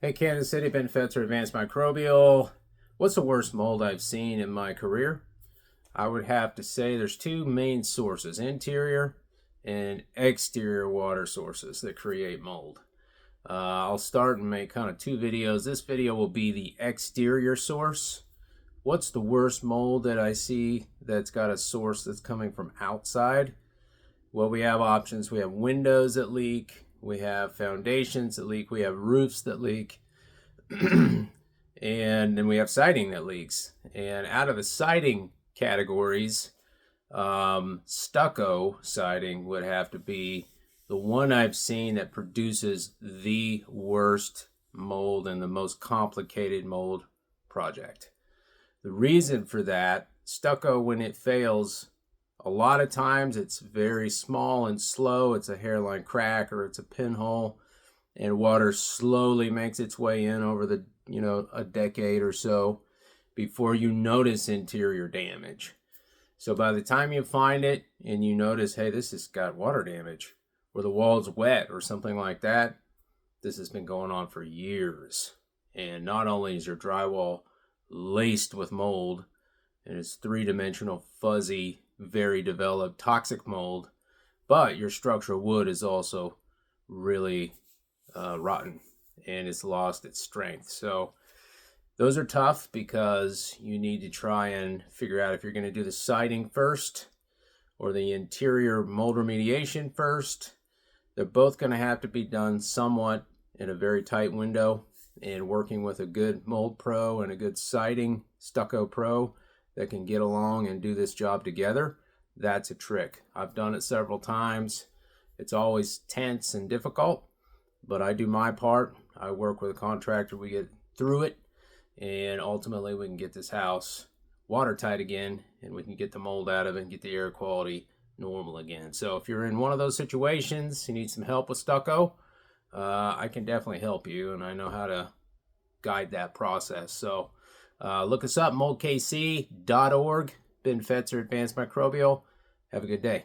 Hey, Kansas City, Ben Fetzer, Advanced Microbial. What's the worst mold I've seen in my career? I would have to say there's two main sources, interior and exterior water sources that create mold. I'll start and make kind of two videos. This video will be the exterior source. What's the worst mold that I see that's got a source that's coming from outside? Well, we have options. We have windows that leak. We have foundations that leak. We have roofs that leak. And then we have siding that leaks. And out of the siding categories, stucco siding would have to be the one I've seen that produces the worst mold and the most complicated mold project. The reason for that, stucco, when it fails, a lot of times it's very small and slow. It's a hairline crack or it's a pinhole, and water slowly makes its way in over the, a decade or so before you notice interior damage. So by the time you find it and you notice, hey, this has got water damage, or the wall's wet or something like that, this has been going on for years. And not only is your drywall laced with mold, and it's three-dimensional, fuzzy, very developed toxic mold, but your structural wood is also really rotten and it's lost its strength. So those are tough because you need to try and figure out if you're going to do the siding first or the interior mold remediation first. They're both going to have to be done somewhat in a very tight window, and working with a good mold pro and a good siding stucco pro that can get along and do this job together, that's a trick. I've done it several times. It's always tense and difficult, but I do my part. I work with a contractor. We get through it, and ultimately we can get this house watertight again, and we can get the mold out of it and get the air quality normal again. So if you're in one of those situations, you need some help with stucco, I can definitely help you, and I know how to guide that process. So look us up, moldkc.org. Ben Fetzer, Advanced Microbial. Have a good day.